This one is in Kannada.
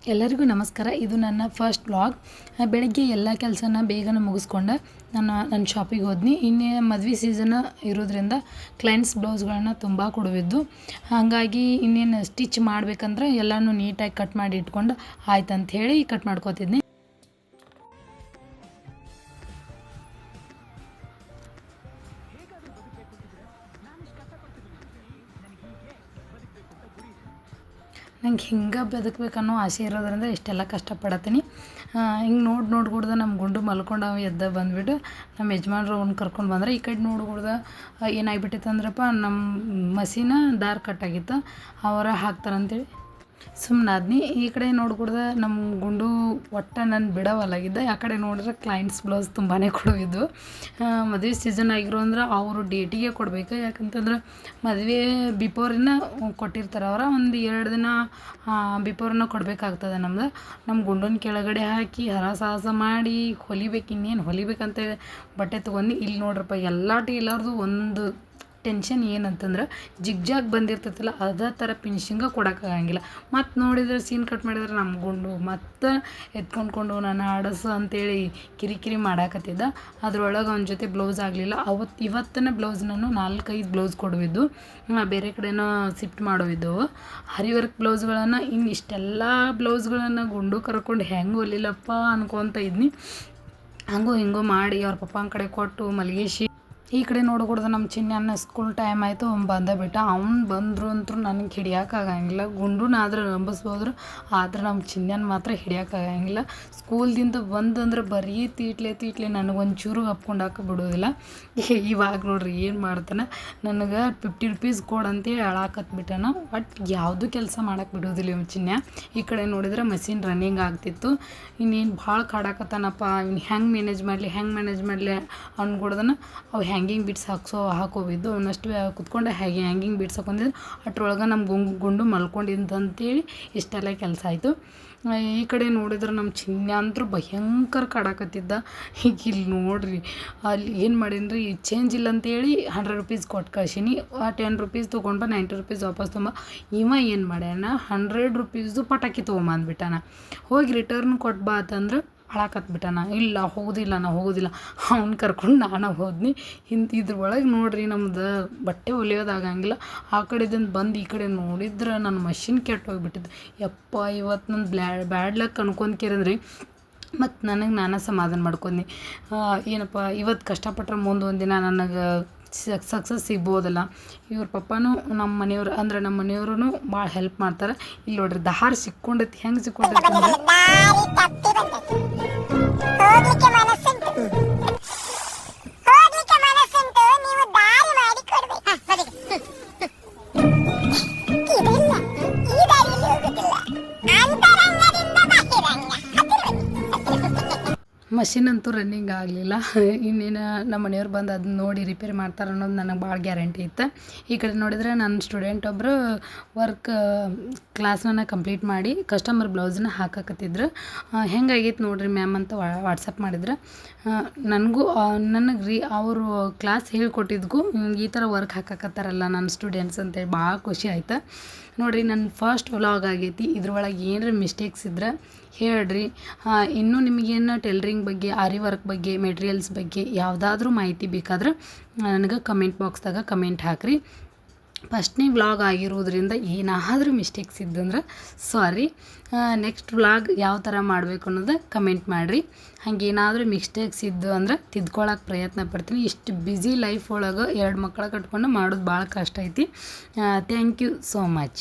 ಎಲ್ಲರಿಗೂ ನಮಸ್ಕಾರ. ಇದು ನನ್ನ ಫಸ್ಟ್ ವ್ಲಾಗ್. ಬೆಳಗ್ಗೆ ಎಲ್ಲ ಕೆಲಸನ ಬೇಗನೆ ಮುಗಿಸ್ಕೊಂಡು ನನ್ನ ಶಾಪಿಗೆ ಹೋದ್ನಿ. ಇನ್ನೇ ಮದುವೆ ಸೀಸನ್ ಇರೋದ್ರಿಂದ ಕ್ಲೈಂಟ್ಸ್ ಬ್ಲೌಸ್ಗಳನ್ನ ತುಂಬ ಕೊಡುವಿದ್ದು, ಹಾಗಾಗಿ ಇನ್ನೇನು ಸ್ಟಿಚ್ ಮಾಡಬೇಕಂದ್ರೆ ಎಲ್ಲನೂ ನೀಟಾಗಿ ಕಟ್ ಮಾಡಿ ಇಟ್ಕೊಂಡು ಆಯ್ತು ಅಂತ ಹೇಳಿ ಕಟ್ ಮಾಡ್ಕೋತಿದ್ನಿ. ನಂಗೆ ಹಿಂಗೆ ಬದುಕಬೇಕನ್ನೋ ಆಸೆ ಇರೋದ್ರಿಂದ ಇಷ್ಟೆಲ್ಲ ಕಷ್ಟಪಡತ್ತೀನಿ. ಹಿಂಗೆ ನೋಡ್ಕೊಡ್ದೆ ನಮ್ಮ ಗುಂಡು ಮಲ್ಕೊಂಡು ಅವ ಎದ್ದ ಬಂದುಬಿಟ್ಟು ನಮ್ಮ ಯಜಮಾನ್ರು ಅವ್ನು ಕರ್ಕೊಂಡು ಬಂದ್ರೆ, ಈ ಕಡೆ ನೋಡ್ಕೊಡ್ದೆ ಏನಾಗ್ಬಿಟ್ಟಿತ್ತು ಅಂದ್ರಪ್ಪ, ನಮ್ಮ ಮಸೀನ ದಾರ ಕಟ್ಟಾಗಿತ್ತು, ಅವರ ಹಾಕ್ತಾರಂತೇಳಿ ಸುಮ್ಮನಾದ್ನಿ. ಈ ಕಡೆ ನೋಡ್ಕೊಡ್ದೆ ನಮ್ಮ ಗುಂಡು ಒಟ್ಟು ನನ್ನ ಬಿಡವಲ್ಲಾಗಿದ್ದ. ಆ ಕಡೆ ನೋಡಿದ್ರೆ ಕ್ಲೈಂಟ್ಸ್ ಬ್ಲೌಸ್ ತುಂಬಾ ಕೊಡುವಿದ್ದು. ಮದುವೆ ಸೀಸನ್ ಆಗಿರೋ ಅಂದ್ರೆ ಅವರು ಡೇಟಿಗೆ ಕೊಡಬೇಕು, ಯಾಕಂತಂದ್ರೆ ಮದುವೆ ಬಿಫೋರಿನ ಕೊಟ್ಟಿರ್ತಾರೆ. ಅವರ ಒಂದು 2 ದಿನ ಬಿಫೋರ್ನ ಕೊಡಬೇಕಾಗ್ತದೆ. ನಮ್ಮ ಗುಂಡನ ಕೆಳಗಡೆ ಹಾಕಿ ಹರಸಾಹಸ ಮಾಡಿ ಇನ್ನೇನು ಹೊಲಿಬೇಕಂತೇಳಿ ಬಟ್ಟೆ ತೊಗೊಂಡು ಇಲ್ಲಿ ನೋಡ್ರಪ್ಪ, ಎಲ್ಲ ಟೇಲರ್ದು ಒಂದು ಟೆನ್ಷನ್ ಏನಂತಂದ್ರೆ ಜಿಗ್ಜಾಗ್ ಬಂದಿರ್ತೈತಲ್ಲ ಅದೇ ಥರ ಫಿನಿಶಿಂಗ ಕೊಡೋಕ್ಕಾಗಂಗಿಲ್ಲ. ಮತ್ತು ನೋಡಿದ್ರೆ ಸೀನ್ ಕಟ್ ಮಾಡಿದ್ರೆ ನಮ್ಮ ಗುಂಡು ಮತ್ತು ಎತ್ಕೊಂಡ್ಕೊಂಡು ನಾನು ಆಡಸು ಅಂತೇಳಿ ಕಿರಿಕಿರಿ ಮಾಡಾಕತ್ತಿದ್ದ. ಅದ್ರೊಳಗೆ ಅವನ ಜೊತೆ ಬ್ಲೌಸ್ ಆಗಲಿಲ್ಲ. ಇವತ್ತನೇ ಬ್ಲೌಸ್ ನಾನು 4-5 ಬ್ಲೌಸ್ ಕೊಡುವಿದ್ದು, ಬೇರೆ ಕಡೆನೋ ಶಿಫ್ಟ್ ಮಾಡೋವಿದ್ದವು. ಹರಿವರ್ಕ್ ಬ್ಲೌಸ್ಗಳನ್ನು ಇಷ್ಟೆಲ್ಲ ಬ್ಲೌಸ್ಗಳನ್ನು ಗುಂಡು ಕರ್ಕೊಂಡು ಹೆಂಗೆ ಹೊಲಿಲ್ಲಪ್ಪ ಅನ್ಕೊತ ಇದ್ನಿ. ಹಂಗೂ ಹಿಂಗೂ ಮಾಡಿ ಅವ್ರ ಪಪ್ಪನ ಕಡೆ ಕೊಟ್ಟು ಮಲಗಿಸಿ ಈ ಕಡೆ ನೋಡ್ಕೊಡ್ದೆ ನಮ್ಮ ಚಿನ್ನನ ಸ್ಕೂಲ್ ಟೈಮ್ ಆಯಿತು, ಅವ್ನು ಬಿಟ್ಟ. ಅವ್ನು ಬಂದರು ಅಂತೂ ನನಗೆ ಹಿಡಿಯೋಕ್ಕಾಗಂಗಿಲ್ಲ. ಗುಂಡುನಾದ್ರೆ ನಂಬಿಸ್ಬೋದ್ರು, ಆದ್ರೆ ನಮ್ಮ ಚಿನ್ನನ ಮಾತ್ರ ಹಿಡಿಯೋಕ್ಕಾಗಂಗಿಲ್ಲ. ಸ್ಕೂಲ್ದಿಂದ ಬಂದಂದ್ರೆ ಬರೀ ತೀಟ್ಲೆ ನನಗೊಂಚೂರು ಹಪ್ಕೊಂಡಾಕ ಬಿಡೋದಿಲ್ಲ. ಇವಾಗ ನೋಡ್ರಿ ಏನು ಮಾಡ್ತಾನೆ, ನನಗೆ 50 ರೂಪೀಸ್ ಕೊಡಂತೇಳಿ ಅಳಾಕತ್ಬಿಟ್ಟನ. ಬಟ್ ಯಾವುದೂ ಕೆಲಸ ಮಾಡೋಕೆ ಬಿಡೋದಿಲ್ಲ ಇವ್ನು ಚಿನ್ನ. ಈ ಕಡೆ ನೋಡಿದ್ರೆ ಮಷೀನ್ ರನ್ನಿಂಗ್ ಆಗ್ತಿತ್ತು. ಇನ್ನೇನು ಭಾಳ ಕಾಡಾಕತ್ತಾನಪ್ಪ, ಇವ್ನು ಹೆಂಗೆ ಮ್ಯಾನೇಜ್ ಮಾಡಲಿ ಅನ್ಕೊಡ್ದನ. ಅವು ಹ್ಯಾಂಗಿಂಗ್ ಬೀಟ್ಸ್ ಹಾಕೋವಿದ್ದು, ಅವನಷ್ಟು ಕುತ್ಕೊಂಡು ಹ್ಯಾಂಗಿಂಗ್ ಬೀಟ್ಸ್ ಹಾಕೊಂಡಿದ್ದು. ಅಟ್ರೊಳಗೆ ನಮ್ಮ ಗುಂಡು ಮಲ್ಕೊಂಡಿದ್ದಂತೇಳಿ ಇಷ್ಟೆಲ್ಲ ಕೆಲಸ ಆಯಿತು. ಈ ಕಡೆ ನೋಡಿದ್ರೆ ನಮ್ಮ ಚಿನ್ನ ಅಂತೂ ಭಯಂಕರ ಕಾಡಾಕತ್ತಿದ್ದ. ಈಗ ಇಲ್ಲಿ ನೋಡ್ರಿ, ಅಲ್ಲಿ ಏನು ಮಾಡೀನಿ, ಚೇಂಜ್ ಇಲ್ಲ ಅಂತೇಳಿ 100 ರೂಪೀಸ್ ಕೊಟ್ಟು ಕಳ್ಸೀನಿ. 10 ರೂಪೀಸ್ ತೊಗೊಂಡು 90 ರೂಪೀಸ್ ವಾಪಸ್ ಇವ ಏನು ಮಾಡ್ಯಾನ, 100 ರೂಪೀಸ್ದು ಪಟಾಕಿ ತೊಗೊಂಬಂದ್ಬಿಟ್ಟಾನ. ಹೋಗಿ ರಿಟರ್ನ್ ಕೊಟ್ಟು ಬಾ ಅಂತಂದ್ರೆ ಅಳಾಕತ್ಬಿಟ್ಟಾನ. ಇಲ್ಲ ನಾ ಹೋಗೋದಿಲ್ಲ ಅವ್ನು ಕರ್ಕೊಂಡು ನಾನು ಹೋದ್ನಿ. ಇದ್ರೊಳಗೆ ನೋಡ್ರಿ ನಮ್ದು ಬಟ್ಟೆ ಹೊಲಿಯೋದಾಗಂಗಿಲ್ಲ. ಆ ಕಡೆದಿಂದ ಬಂದು ಈ ಕಡೆ ನೋಡಿದ್ರೆ ನನ್ನ ಮಷಿನ್ ಕೆಟ್ಟು ಹೋಗ್ಬಿಟ್ಟಿದ್ದು. ಯಪ್ಪ, ಇವತ್ತು ನನ್ನ ಬ್ಯಾಡ್ ಲಕ್ ಅನ್ಕೊಂಡ್ಕೇರಂದ್ರಿ. ಮತ್ತು ನನಗೆ ನಾನೇ ಸಮಾಧಾನ ಮಾಡ್ಕೊಂಡಿ, ಏನಪ್ಪ ಇವತ್ತು ಕಷ್ಟಪಟ್ರೆ ಮುಂದೊಂದು ದಿನ ನನಗೆ ಸಕ್ಸಸ್ ಸಿಗ್ಬೋದಲ್ಲ. ಇವ್ರ ಪಪ್ಪನೂ ನಮ್ಮ ಮನೆಯವ್ರೂ ಭಾಳ ಹೆಲ್ಪ್ ಮಾಡ್ತಾರೆ. ಇಲ್ಲಿ ನೋಡ್ರಿ ದಾರ ಸಿಕ್ಕೊಂಡೈತಿ, ಹೆಂಗೆ ಸಿಕ್ಕೊಂಡೈತಿ ಅಂದ್ರೆ ಮಷಿನ್ ಅಂತೂ ರನ್ನಿಂಗ್ ಆಗಲಿಲ್ಲ. ಇನ್ನೇನು ನಮ್ಮ ಮನೆಯವ್ರು ಬಂದು ಅದನ್ನ ನೋಡಿ ರಿಪೇರಿ ಮಾಡ್ತಾರೆ ಅನ್ನೋದು ನನಗೆ ಭಾಳ ಗ್ಯಾರಂಟಿ ಇತ್ತು. ಈ ಕಡೆ ನೋಡಿದ್ರೆ ನನ್ನ ಸ್ಟೂಡೆಂಟ್ ಒಬ್ಬರು ಕ್ಲಾಸ್ನ ಕಂಪ್ಲೀಟ್ ಮಾಡಿ ಕಸ್ಟಮರ್ ಬ್ಲೌಸನ್ನ ಹಾಕಕತ್ತಿದ್ರು. ಹೆಂಗಾಗೈತೆ ನೋಡಿರಿ ಮ್ಯಾಮ್ ಅಂತ ವಾಟ್ಸಪ್ ಮಾಡಿದ್ರು. ನನಗೆ ಅವರು ಕ್ಲಾಸ್ ಹೇಳ್ಕೊಟ್ಟಿದ್ಗೂ ಈ ಥರ ವರ್ಕ್ ಹಾಕಕತ್ತಾರಲ್ಲ ನನ್ನ ಸ್ಟೂಡೆಂಟ್ಸ್ ಅಂತೇಳಿ ಭಾಳ ಖುಷಿ ಆಯ್ತು. ನೋಡಿರಿ, ನನ್ನ ಫಸ್ಟ್ ವ್ಲಾಗ್ ಆಗೈತಿ. ಇದ್ರೊಳಗೆ ಏನಾರ ಮಿಸ್ಟೇಕ್ಸ್ ಇದ್ರೆ ಹೇಳ್ರಿ. ಇನ್ನೂ ನಿಮಗೇನು ಟೈಲರಿಂಗ್ ಬಗ್ಗೆ, ಆರಿ ವರ್ಕ್ ಬಗ್ಗೆ, ಮೆಟೀರಿಯಲ್ಸ್ ಬಗ್ಗೆ ಯಾವುದಾದ್ರೂ ಮಾಹಿತಿ ಬೇಕಾದ್ರೆ ನನಗೆ ಕಮೆಂಟ್ ಬಾಕ್ಸ್ದಾಗ ಕಮೆಂಟ್ ಹಾಕಿರಿ. ಫಸ್ಟ್ನೇ ವ್ಲಾಗ್ ಆಗಿರೋದ್ರಿಂದ ಏನಾದರೂ ಮಿಸ್ಟೇಕ್ಸ್ ಇದ್ದಂದ್ರೆ ಸಾರಿ. ನೆಕ್ಸ್ಟ್ ವ್ಲಾಗ್ ಯಾವ ಥರ ಮಾಡಬೇಕು ಅನ್ನೋದು ಕಮೆಂಟ್ ಮಾಡಿರಿ. ಹಾಗೇನಾದರೂ ಮಿಸ್ಟೇಕ್ಸ್ ಇದ್ದು ಅಂದ್ರೆ ತಿದ್ಕೊಳ್ಳೋಕೆ ಪ್ರಯತ್ನ ಪಡ್ತೀನಿ. ಇಷ್ಟು ಬ್ಯುಸಿ ಲೈಫ್ ಒಳಗೆ 2 ಮಕ್ಕಳ ಕಟ್ಕೊಂಡು ಮಾಡೋದು ಭಾಳ ಕಷ್ಟ ಐತಿ. Thank you so much.